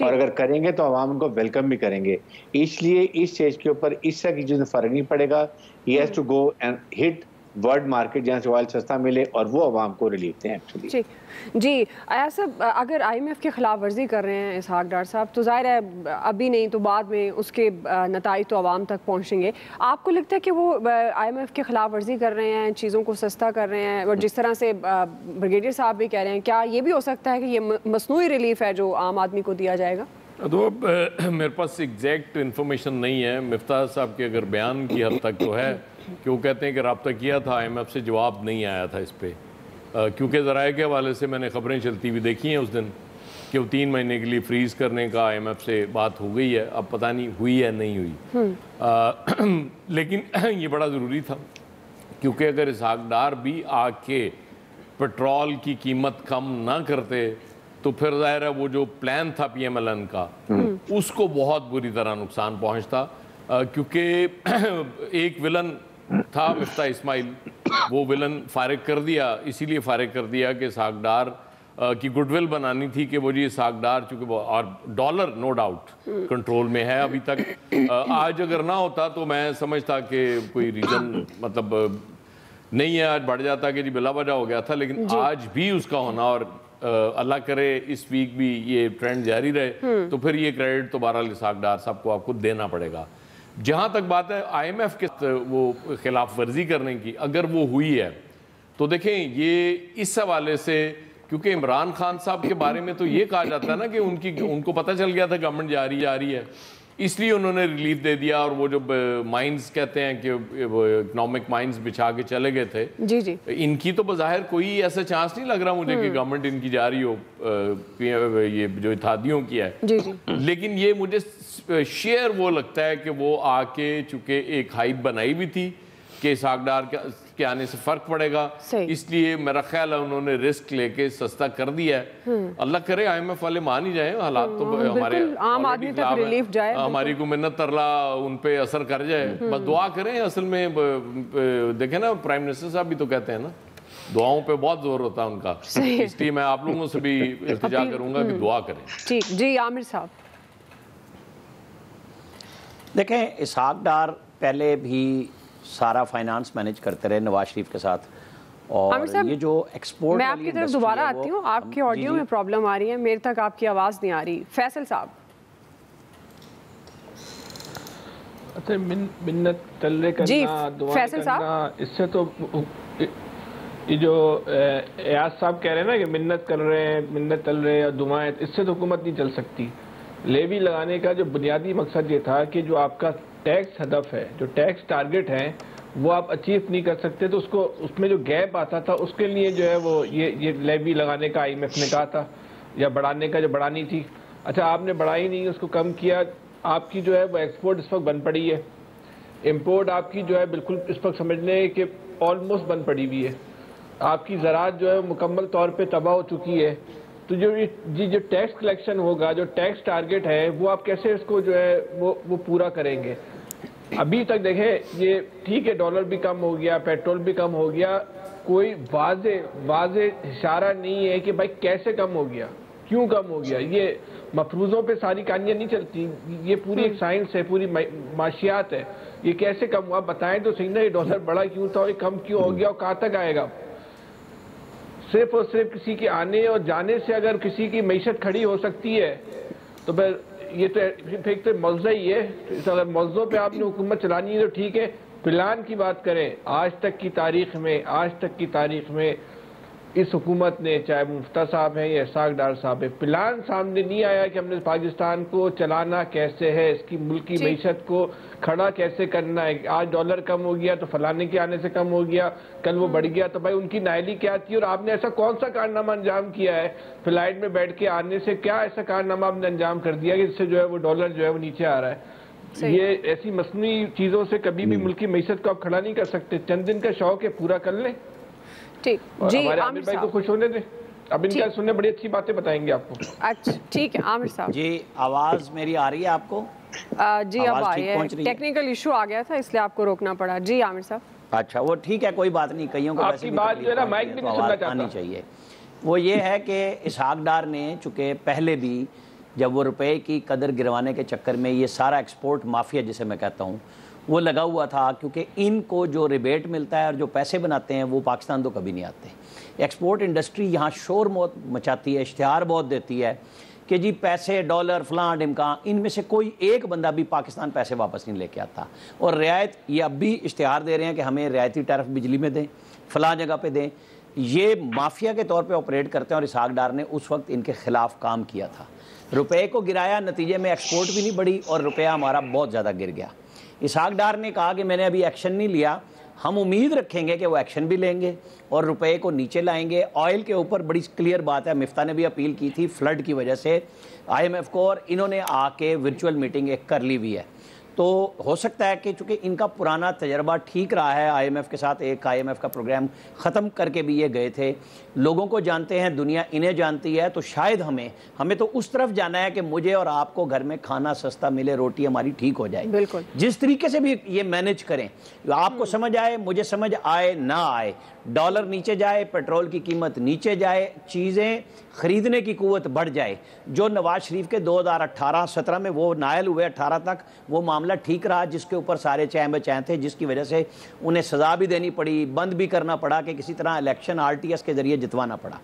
और अगर करेंगे तो आवाम उनको वेलकम भी करेंगे। इसलिए इस स्टेज के ऊपर इस तरह की चीज़ों से फ़र्क नहीं पड़ेगा। He has to go and hit world market जहाँ से ऑयल सस्ता मिले और वो आवाम को रिलीफ दें एक्चुअली। जी साहब, अगर IMF के खिलाफ वर्जी कर रहे हैं इसहाक डार साहब, तो जाहिर है अभी नहीं तो बाद में उसके नताइज तो आवाम तक पहुंचेंगे। आपको लगता है कि वो IMF के खिलाफ वर्जी कर रहे हैं, चीज़ों को सस्ता कर रहे हैं, और जिस तरह से ब्रिगेडियर साहब भी कह रहे हैं, क्या ये भी हो सकता है कि ये मसनूई रिलीफ है जो आम आदमी को दिया जाएगा? तो मेरे पास एग्जैक्ट इन्फॉर्मेशन नहीं है। मिफ्ता साहब के अगर बयान की हद तक तो है कि वो कहते हैं कि रब्ता किया था, IMF से जवाब नहीं आया था इस पर, क्योंकि ज़राए के हवाले से मैंने ख़बरें चलती हुई देखी हैं उस दिन कि वो 3 महीने के लिए फ्रीज़ करने का IMF से बात हो गई है। अब पता नहीं हुई है नहीं हुई, लेकिन ये बड़ा ज़रूरी था क्योंकि अगर इसहाक डार भी आके पेट्रोल की कीमत कम ना करते तो फिर जाहिर है वो जो प्लान था PMLN का उसको बहुत बुरी तरह नुकसान पहुंचता, क्योंकि एक विलन था मिफ्ता इस्माइल, वो विलन फारिग कर दिया, इसीलिए फारिग कर दिया कि इसहाक डार की गुडविल बनानी थी कि वो जी इसहाक डार, चूँकि और डॉलर नो डाउट कंट्रोल में है अभी तक। आज अगर ना होता तो मैं समझता कि कोई रीजन मतलब नहीं है, आज बढ़ जाता कि जी बिला वजह हो गया था, लेकिन आज भी उसका होना और अल्लाह करे इस वीक भी ये ट्रेंड जारी रहे तो फिर ये क्रेडिट तो बहरहाल इसहाक डार साहब को आपको देना पड़ेगा। जहाँ तक बात है IMF के वो खिलाफ वर्जी करने की, अगर वो हुई है तो देखें ये इस हवाले से, क्योंकि इमरान खान साहब के बारे में तो ये कहा जाता है ना कि उनको पता चल गया था गवर्नमेंट जा रही है, इसलिए उन्होंने रिलीफ दे दिया, और वो जो माइंस कहते हैं कि वो इकोनॉमिक माइंस बिछा के चले गए थे। जी जी, इनकी तो बज़ाहिर कोई ऐसा चांस नहीं लग रहा मुझे कि गवर्नमेंट इनकी जा रही हो, ये जो इत्तेहादियों की है। जी जी, लेकिन ये मुझे शेयर वो लगता है कि वो आके चूंकि एक हाइप बनाई भी थी कि इसहाक डार के आने से फर्क पड़ेगा, इसलिए मेरा ख्याल है उन्होंने रिस्क लेके सस्ता कर दिया है। अल्लाह करे IMF वाले मान ही जाए, हालात तो हमारे आम आदमी तक रिलीफ जाए, हमारी को मिन्नत तरला उन पे असर कर जाए, बस दुआ करें। असल में देखें ना, प्राइम मिनिस्टर साहब भी तो कहते हैं ना दुआओं पे बहुत जोर होता है उनका, इसलिए मैं आप लोगों से भी इल्तिजा करूंगा कि दुआ करें। ठीक जी, आमिर साहब देखें, इसहाक डार पहले भी सारा फाइनेंस मैनेज करते रहे नवाज शरीफ के साथ, और ये जो एक्सपोर्ट, मैं आपकी तरफ दोबारा आती हूँ, आपके ऑडियो में प्रॉब्लम आ रही है, मेरे तक आपकी आवाज़ नहीं आ रही। फैसल साहब, अच्छा मिन्नत तल्ले करना, दुआ करना, इससे तो ये जो एयाज साहब कह रहे हैं ना कि मिन्नत कर रहे हैं, मिन्नत तल रहे हैं, दुआएं, इससे तो हुकूमत नहीं चल सकती। लेवी लगाने का जो बुनियादी मकसद ये था कि जो आपका टैक्स हदफ है, जो टैक्स टारगेट है, वो आप अचीव नहीं कर सकते, तो उसको उसमें जो गैप आता था उसके लिए जो है वो ये लेवी लगाने का IMF ने कहा था, या बढ़ाने का जो बढ़ानी थी। अच्छा, आपने बढ़ाई नहीं, उसको कम किया, आपकी जो है वो एक्सपोर्ट इस वक्त बंद पड़ी है, इम्पोर्ट आपकी जो है बिल्कुल इस वक्त समझ लें कि ऑलमोस्ट बंद पड़ी हुई है, आपकी ज़राअत जो है मुकम्मल तौर पर तबाह हो चुकी है। तो जो टैक्स कलेक्शन होगा, जो टैक्स टारगेट है, वो आप कैसे इसको जो है वो पूरा करेंगे? अभी तक देखें, ये ठीक है डॉलर भी कम हो गया, पेट्रोल भी कम हो गया, कोई वाज़े इशारा नहीं है कि भाई कैसे कम हो गया, क्यों कम हो गया। ये मफरूज़ों पे सारी कहानियाँ नहीं चलती, ये पूरी एक साइंस है, पूरी माशियात है। ये कैसे कम हुआ बताएं तो सही ना, ये डॉलर बढ़ा क्यों था और ये कम क्यों हो गया और कहाँ तक आएगा। सिर्फ और सिर्फ किसी के आने और जाने से अगर किसी की मईशत खड़ी हो सकती है तो फिर ये तो मौज़ा ही है। तो अगर मौज़ों पे आपने हुकूमत चलानी है तो ठीक है, प्लान की बात करें। आज तक की तारीख में इस हुकूमत ने, चाहे मुफ्ता साहब हैं या इसहाक डार साहब है, प्लान सामने नहीं आया कि हमने पाकिस्तान को चलाना कैसे है, इसकी मुल्की मईशत को खड़ा कैसे करना है। आज डॉलर कम हो गया तो फलाने के आने से कम हो गया, कल वो बढ़ गया तो भाई उनकी नायली क्या थी, और आपने ऐसा कौन सा कारनामा अंजाम किया है फ्लाइट में बैठ के आने से, क्या ऐसा कारनामा आपने अंजाम कर दिया कि जिससे जो है वो डॉलर जो है वो नीचे आ रहा है। ये ऐसी मसनूई चीज़ों से कभी भी मुल्की मईशत को आप खड़ा नहीं कर सकते। चंद दिन का शौक है, पूरा कर लें। ठीक जी, हमारे आमिर भाई को खुश होने दें, अब इनका सुनने बड़ी अच्छी बातें बताएंगे आपको। अच्छा ठीक है आमिर साहब जी, आवाज़ मेरी आ रही है आपको? जी अब आ रही है, टेक्निकल इशू आ गया था इसलिए आपको रोकना पड़ा। जी आमिर साहब। अच्छा वो ठीक है, कोई बात नहीं, कईयों को आपकी बात जो है ना माइक भी नहीं सुनना चाहता। चाहिए वो ये है कि इसहाक डार ने चूँकि पहले भी जब वो रुपए की कदर गिरवाने के चक्कर में ये सारा एक्सपोर्ट माफिया जिसे मैं कहता हूँ वो लगा हुआ था, क्योंकि इनको जो रिबेट मिलता है और जो पैसे बनाते हैं वो पाकिस्तान तो कभी नहीं आते। एक्सपोर्ट इंडस्ट्री यहाँ शोर बहुत मचाती है, इश्तिहार बहुत देती है कि जी पैसे डॉलर फलां ढिमका, इनमें से कोई एक बंदा भी पाकिस्तान पैसे वापस नहीं लेके आता। और रियायत ये अब भी इश्तिहार दे रहे हैं कि हमें रियायती टैरिफ बिजली में दें, फलां जगह पे दें। ये माफिया के तौर पे ऑपरेट करते हैं और इसहाक डार ने उस वक्त इनके खिलाफ काम किया था, रुपए को गिराया, नतीजे में एक्सपोर्ट भी नहीं बढ़ी और रुपया हमारा बहुत ज़्यादा गिर गया। इसहाक डार ने कहा कि मैंने अभी एक्शन नहीं लिया, हम उम्मीद रखेंगे कि वो एक्शन भी लेंगे और रुपए को नीचे लाएंगे। ऑयल के ऊपर बड़ी क्लियर बात है, मिफ्ता ने भी अपील की थी फ्लड की वजह से IMF को, और इन्होंने आके वर्चुअल मीटिंग एक कर ली हुई है। तो हो सकता है कि चूंकि इनका पुराना तजर्बा ठीक रहा है, IMF के साथ एक IMF का प्रोग्राम ख़त्म करके भी ये गए थे, लोगों को जानते हैं, दुनिया इन्हें जानती है, तो शायद हमें तो उस तरफ जाना है कि मुझे और आपको घर में खाना सस्ता मिले, रोटी हमारी ठीक हो जाए। बिल्कुल जिस तरीके से भी ये मैनेज करें, आपको समझ आए, मुझे समझ आए ना आए, डॉलर नीचे जाए, पेट्रोल की कीमत नीचे जाए, चीज़ें ख़रीदने की कुव्वत बढ़ जाए। जो नवाज शरीफ के 2018-17 में वो नायल हुए, 18 तक वो मामला ठीक रहा, जिसके ऊपर सारे चैन बचैन थे, जिसकी वजह से उन्हें सज़ा भी देनी पड़ी, बंद भी करना पड़ा कि किसी तरह इलेक्शन RTS के ज़रिए जितवाना पड़ा।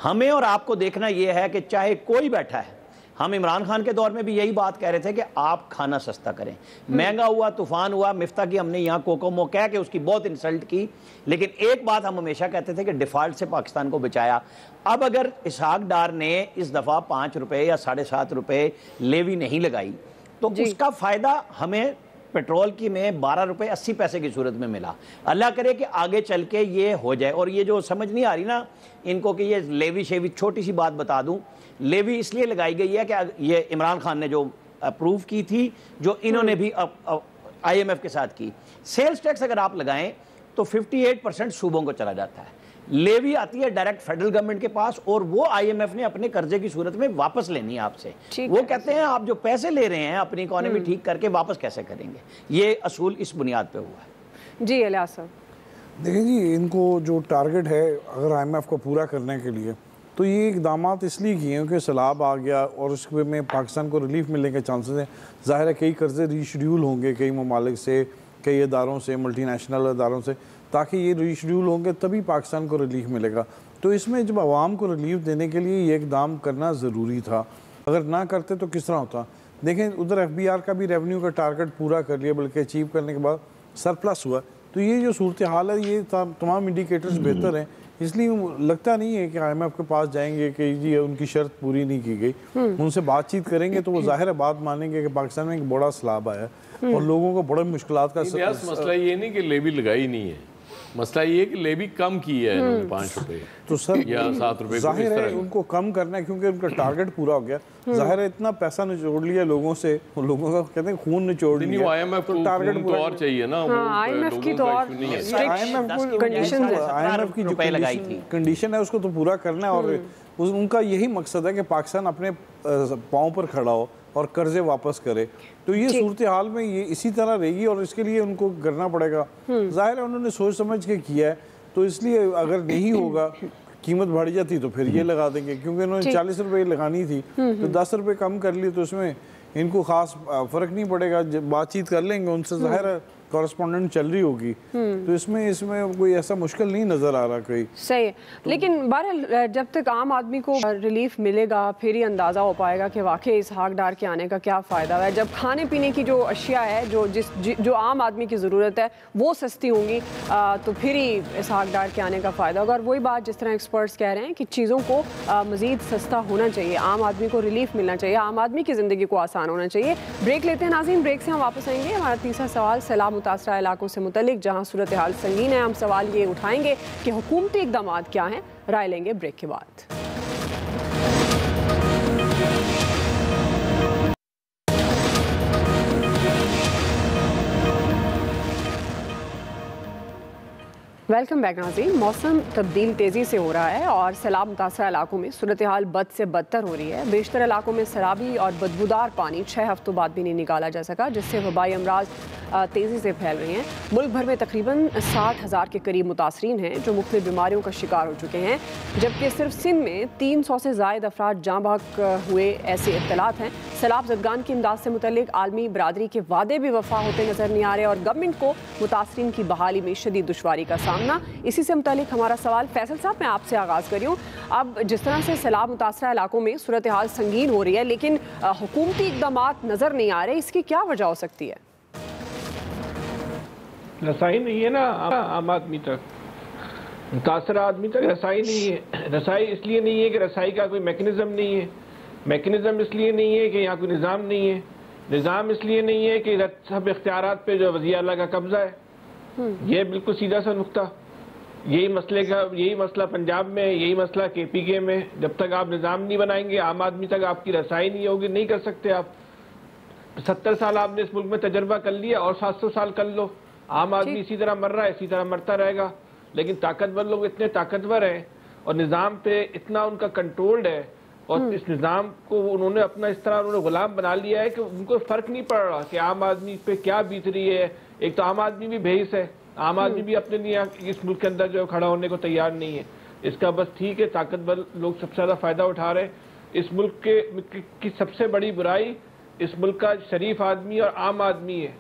हमें और आपको देखना ये है कि चाहे कोई बैठा है, हम इमरान खान के दौर में भी यही बात कह रहे थे कि आप खाना सस्ता करें। महंगा हुआ, तूफान हुआ, मिफ्ता की हमने यहाँ कोकोमो कह के उसकी बहुत इंसल्ट की, लेकिन एक बात हम हमेशा कहते थे कि डिफ़ॉल्ट से पाकिस्तान को बचाया। अब अगर इसहाक डार ने इस दफ़ा 5 रुपये या 7.5 रुपये लेवी नहीं लगाई तो उसका फ़ायदा हमें पेट्रोल की में 12 रुपये 80 पैसे की सूरत में मिला। अल्लाह करे कि आगे चल के ये हो जाए। और ये जो समझ नहीं आ रही ना इनको कि ये लेवी शेवी, छोटी सी बात बता दूं, लेवी इसलिए लगाई गई है कि ये इमरान खान ने जो अप्रूव की थी, जो इन्होंने भी IMF के साथ की। सेल्स टैक्स अगर आप लगाएं तो 58% सूबों को चला जाता है, लेवी आती है डायरेक्ट फेडरल गवर्नमेंट के पास, और वो IMF ने अपने कर्जे की सूरत में वापस लेनी है आपसे। वो कहते हैं आप जो पैसे ले रहे हैं अपनी इकोनॉमी ठीक करके वापस कैसे करेंगे। ये असूल इस बुनियाद पे हुआ है। जी इलियास साहब, देखिए जी, इनको जो टारगेट है अगर IMF को पूरा करने के लिए, तो ये इकदाम इसलिए किए हैं कि सैलाब आ गया और उसमें पाकिस्तान को रिलीफ मिलने के चांसेस हैं। ज़ाहिर है कई कर्जे रीशेड्यूल होंगे कई ममालिक से, कई इदारों से, मल्टीनेशनल इदारों से, ताकि ये रीशेड्यूल होंगे तभी पाकिस्तान को रिलीफ मिलेगा। तो इसमें जब आवाम को रिलीफ देने के लिए ये इकदाम करना ज़रूरी था। अगर ना करते तो किस तरह होता। देखें उधर FBR का भी रेवेन्यू का टारगेट पूरा कर लिया, बल्कि अचीव करने के बाद सरप्लस हुआ। तो ये जो सूरत हाल है, ये तमाम इंडिकेटर्स बेहतर हैं, इसलिए लगता नहीं है कि IMF के पास जाएंगे कि जी उनकी शर्त पूरी नहीं की गई। उनसे बातचीत करेंगे तो वो जाहिर है बात मानेंगे कि पाकिस्तान में एक बड़ा सैलाब आया और लोगों को बड़े मुश्किलात का मसला ये नहीं कि लेवी लगाई नहीं है, मसला ये है कि लेवी कम की है इन्होंने 5 रुपए तो सर या 7 रुपए। जाहिर है उनको कम करना है क्योंकि उनका टारगेट पूरा हो गया। जाहिर है इतना पैसा निचोड़ लिया लोगों से, लोगों का कहते हैं खून निचोड़ लिया। IMF को टारगेट तो और चाहिए ना, IMF की तो और IMF की जो कंडीशन है उसको तो पूरा करना है। और उनका यही मकसद है कि पाकिस्तान अपने पाँव पर खड़ा हो और कर्जे वापस करे। तो ये सूरत हाल में ये इसी तरह रहेगी और इसके लिए उनको करना पड़ेगा। जाहिर है उन्होंने सोच समझ के किया है, तो इसलिए अगर नहीं होगा, कीमत बढ़ जाती तो फिर ये लगा देंगे, क्योंकि उन्होंने 40 रुपये लगानी थी तो 10 रुपये कम कर लिए, तो उसमें इनको खास फर्क नहीं पड़ेगा। जब बातचीत कर लेंगे उनसे, जाहिर है कॉरेस्पॉन्डेंट चल रही होगी, तो इसमें कोई ऐसा मुश्किल नहीं नज़र आ रहा कोई। सही है, लेकिन बहरहाल जब तक आम आदमी को रिलीफ मिलेगा फिर ही अंदाज़ा हो पाएगा कि वाकई इसहाक डार के आने का क्या फ़ायदा है। जब खाने पीने की जो अशिया है, जो आम आदमी की ज़रूरत है वो सस्ती होंगी, तो फिर ही इसहाक डार के आने का फ़ायदा होगा। और वही बात जिस तरह एक्सपर्ट्स कह रहे हैं कि चीज़ों को मज़ीद सस्ता होना चाहिए, आम आदमी को रिलीफ मिलना चाहिए, आम आदमी की ज़िंदगी को आसान होना चाहिए। ब्रेक लेते हैं नाज़रीन, ब्रेक से हम वापस आएंगे। हमारा तीसरा सवाल सैलाब मुतासरा इलाकों से मुतल्लिक, जहां सूरत हाल संगीन है। हम सवाल ये उठाएंगे कि हुकूमती इक़दाम क्या हैं, राय लेंगे ब्रेक के बाद। वेलकम बैक नाज़रीन। मौसम तब्दील तेज़ी से हो रहा है और सैलाब मुतासरा इलाकों में सूरत हाल बद से बदतर हो रही है। बेशतर इलाकों में सैलाबी और बदबूदार पानी 6 हफ्तों बाद भी नहीं निकाला जा सका, जिससे वबाई अमराज तेज़ी से फैल रही हैं। मुल्क भर में तकरीबन 60,000 के करीब मुतासरीन हैं जो मुख्तलिफ बीमारियों का शिकार हो चुके हैं, जबकि सिर्फ सिंध में 300 से ज़ायद अफराद जाँ बहक हुए ऐसे इत्तलात हैं। सैलाब ज़दगान की इमदाद से मुतल्लिक आलमी बरादरी के वादे भी वफा होते नज़र नहीं आ रहे और गवर्नमेंट को मुतासरीन की बहाली में शदीद दुश्वारी का सामना। इसी से मुतालिक हमारा सवाल, फैसल साहब मैं आपसे आगाज़ कर रही हूँ। अब जिस तरह से सैलाब मुतासरा इलाकों में सूरत हाल संगीन हो रही है, लेकिन हुकूमती इक़दाम नज़र नहीं आ रहे, इसकी क्या वजह हो सकती है? रसाई नहीं है ना आम आदमी तक, मुतासरा आदमी तक रसाई नहीं है। रसाई इसलिए नहीं है कि रसाई का कोई मैकेनिज़्म नहीं है, मैकेनिज़्म इसलिए नहीं है कि यहाँ कोई निज़ाम नहीं है, निज़ाम इसलिए नहीं है कि सब इख्तियारात पे जो वज़ीर आला का कब्ज़ा है। ये बिल्कुल सीधा सा नुक्ता, यही मसला पंजाब में, यही मसला KPK में। जब तक आप निज़ाम नहीं बनाएंगे, आम आदमी तक आपकी रसाई नहीं होगी, नहीं कर सकते आप। 70 साल आपने इस मुल्क में तजर्बा कर लिया और 700 साल कर लो। आम आदमी इसी तरह मर रहा है, इसी तरह मरता रहेगा। लेकिन ताकतवर लोग इतने ताकतवर हैं और निज़ाम पे इतना उनका कंट्रोल्ड है और इस निज़ाम को उन्होंने अपना इस तरह उन्होंने गुलाम बना लिया है कि उनको फ़र्क नहीं पड़ रहा कि आम आदमी पे क्या बीत रही है। एक तो आम आदमी भी भेस है, आम आदमी भी अपने लिए इस मुल्क के अंदर जो खड़ा होने को तैयार नहीं है। इसका बस ठीक है, ताकतवर लोग सबसे ज़्यादा फ़ायदा उठा रहे हैं। इस मुल्क की सबसे बड़ी बुराई इस मुल्क का शरीफ आदमी और आम आदमी है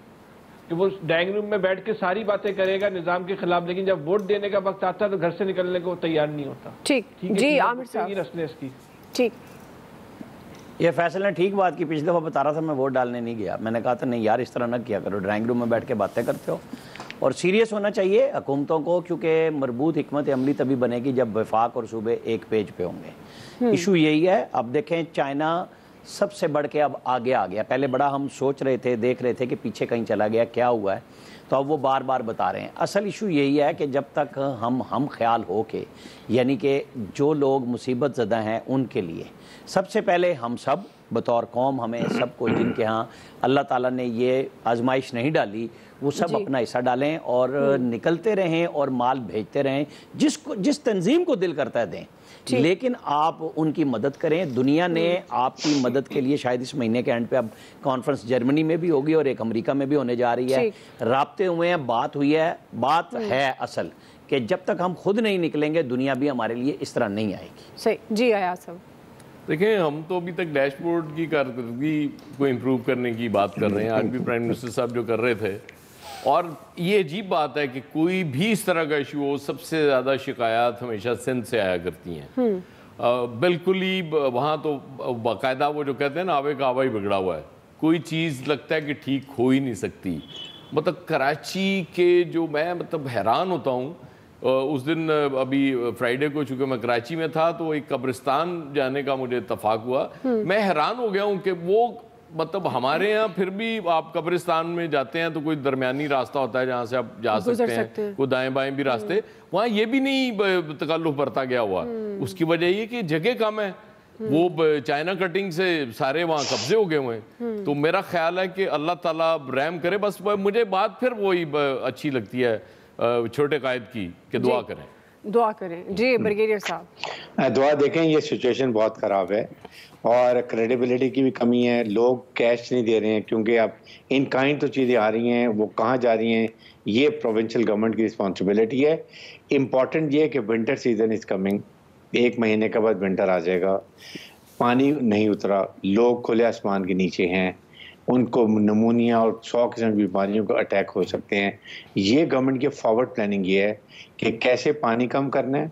कि वो डाइनिंग रूम में बैठ के सारी बातें करेगा निज़ाम के खिलाफ, लेकिन जब वोट देने का वक्त आता है तो घर से निकलने को तैयार नहीं होता। ठीक जी आमिर साहब, ठीक, ये फैसल ने ठीक बात की। पिछली दफ़ा बता रहा था मैं वोट डालने नहीं गया, मैंने कहा था नहीं यार इस तरह ना किया करो, ड्राइंग रूम में बैठ के बातें करते हो। और सीरियस होना चाहिए हुकूमतों को, क्योंकि मरबूत हिकमत अमली तभी बनेगी जब वफाक और सूबे एक पेज पे होंगे। इशू यही है। अब देखें चाइना सबसे बढ़ के अब आगे आ गया। पहले बड़ा हम सोच रहे थे, देख रहे थे कि पीछे कहीं चला गया, क्या हुआ है, तो अब वो बार बार बता रहे हैं। असल इशू यही है कि जब तक हम ख्याल हो के, यानी कि जो लोग मुसीबत ज़दा हैं उनके लिए सबसे पहले हम सब बतौर कौम, हमें सबको जिनके यहाँ अल्लाह ताला ने ये आजमाइश नहीं डाली, वो सब अपना हिस्सा डालें और निकलते रहें और माल भेजते रहें, जिस तंजीम को दिल करता है दें, लेकिन आप उनकी मदद करें। दुनिया ने आपकी मदद के लिए शायद इस महीने के एंड पे अब कॉन्फ्रेंस जर्मनी में भी होगी और एक अमेरिका में भी होने जा रही है। राब्ते हुए हैं, बात हुई है, बात है असल कि जब तक हम खुद नहीं निकलेंगे दुनिया भी हमारे लिए इस तरह नहीं आएगी। सही जी अयाज साहब। देखिए हम तो अभी तक डैशबोर्ड की कारकर्दगी को इम्प्रूव करने की बात कर रहे हैं, आज भी प्राइम मिनिस्टर साहब जो कर रहे थे। और ये अजीब बात है कि कोई भी इस तरह का इशू हो, सबसे ज़्यादा शिकायत हमेशा सिंध से आया करती हैं। बिल्कुल ही वहाँ तो बाकायदा वो जो कहते हैं ना आवे का आवा ही बिगड़ा हुआ है, कोई चीज़ लगता है कि ठीक हो ही नहीं सकती। मतलब कराची के जो मैं मतलब हैरान होता हूँ, उस दिन अभी फ्राइडे को चूँकि मैं कराची में था तो एक कब्रिस्तान जाने का मुझे इत्तफाक हुआ। मैं हैरान हो गया हूँ कि वो मतलब हमारे यहाँ फिर भी आप कब्रिस्तान में जाते हैं तो कोई दरमियानी रास्ता होता है जहाँ से आप जा सकते हैं, कोई दाएं बाएं भी रास्ते, वहाँ ये भी नहीं तकल्लुफ बरता गया हुआ। उसकी वजह ये कि जगह कम है, वो चाइना कटिंग से सारे वहाँ कब्जे हो गए हुए हैं। तो मेरा ख्याल है कि अल्लाह ताला रहम करे। बस मुझे बात फिर वही अच्छी लगती है छोटे कायद की कि दुआ करें। जी ब्रिगेडियर साहब, दुआ देखें, ये सिचुएशन बहुत ख़राब है और क्रेडिबिलिटी की भी कमी है। लोग कैश नहीं दे रहे हैं क्योंकि अब इन काइंड तो चीज़ें आ रही हैं, वो कहाँ जा रही हैं, ये प्रोविंशियल गवर्नमेंट की रिस्पॉन्सिबिलिटी है। इम्पॉर्टेंट ये है कि विंटर सीजन इज़ कमिंग, 1 महीने के बाद विंटर आ जाएगा। पानी नहीं उतरा, लोग खुले आसमान के नीचे हैं, उनको नमूनिया और 100 किस्म की बीमारियों को अटैक हो सकते हैं। ये गवर्नमेंट की फॉरवर्ड प्लानिंग ये है कि कैसे पानी कम करना है,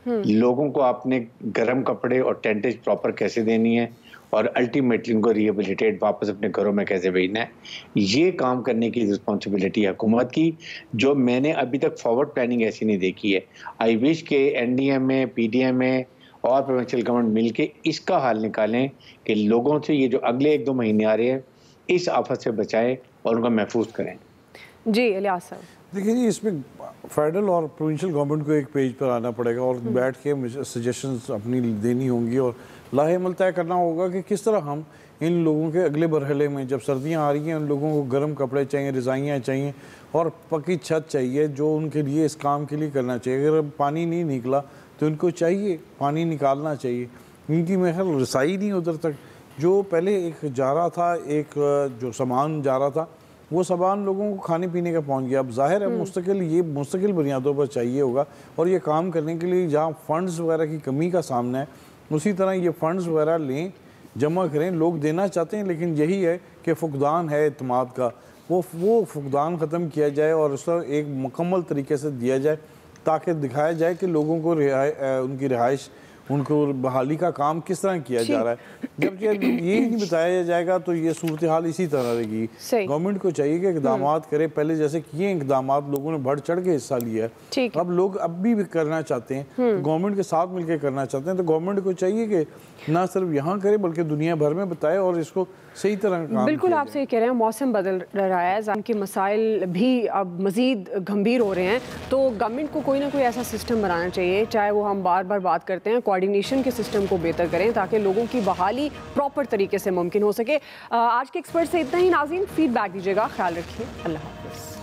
लोगों को आपने गर्म कपड़े और टेंटेज प्रॉपर कैसे देनी है और अल्टीमेटली उनको रिहेबिलिटेट वापस अपने घरों में कैसे भेजना है। ये काम करने की रिस्पॉन्सिबिलिटी है हुकूमत की, जो मैंने अभी तक फॉरवर्ड प्लानिंग ऐसी नहीं देखी है। आई विश के एनडीएम में, पीडीएम में और प्रोविंशियल गवर्नमेंट मिलके इसका हल निकालें कि लोगों से ये जो अगले 1-2 महीने आ रहे हैं इस आफत से बचाएं और उनको महफूज करें। जी इलियास साहब, देखिए जी, इसमें फेडरल और प्रोविंशियल गवर्नमेंट को एक पेज पर आना पड़ेगा और बैठ के सजेशंस अपनी देनी होंगी और लाहेमल तय करना होगा कि किस तरह हम इन लोगों के अगले मरहले में, जब सर्दियां आ रही हैं, उन लोगों को गर्म कपड़े चाहिए, रज़ाइयाँ चाहिए और पक्की छत चाहिए जो उनके लिए इस काम के लिए करना चाहिए। अगर पानी नहीं निकला तो उनको चाहिए, पानी निकालना चाहिए। इनकी मेरे ख्याल रसाई नहीं उधर तक। जो पहले एक जा रहा था, एक जो सामान जा रहा था, वो सामान लोगों को खाने पीने का पहुंच गया। अब जाहिर है मुस्तकिल बुनियादों पर चाहिए होगा और ये काम करने के लिए जहाँ फंड्स वगैरह की कमी का सामना है, उसी तरह ये फंड्स वगैरह लें, जमा करें। लोग देना चाहते हैं लेकिन यही है कि फुकदान है एतमाद का, वो फुकदान ख़त्म किया जाए और उसका एक मुकम्मल तरीके से दिया जाए ताकि दिखाया जाए कि लोगों को उनकी रिहाइश, उनको बहाली का काम किस तरह किया जा रहा है। जब ये नहीं बताया जाएगा तो ये सूरत हाल इसी तरह रहेगी। गवर्नमेंट को चाहिए कि इकदाम करे, पहले जैसे किए इकदाम लोगों ने बढ़ चढ़ के हिस्सा लिया है। अब लोग अब भी करना चाहते हैं, गवर्नमेंट के साथ मिलकर करना चाहते हैं, तो गवर्नमेंट को चाहिए कि ना सिर्फ यहाँ करे बल्कि दुनिया भर में बताए और इसको सही तरह काम। बिल्कुल आप सही कह रहे हैं, मौसम बदल रहा है, उनके मसाइल भी अब मज़ीद गंभीर हो रहे हैं, तो गवर्नमेंट को कोई ना कोई ऐसा सिस्टम बनाना चाहिए, चाहे वो हम बार बार बात करते हैं कोऑर्डिनेशन के सिस्टम को बेहतर करें ताकि लोगों की बहाली प्रॉपर तरीके से मुमकिन हो सके। आज के एक्सपर्ट से इतना ही नाज़रीन, फीडबैक दीजिएगा, ख्याल रखिए, अल्लाह हाफ़िज़।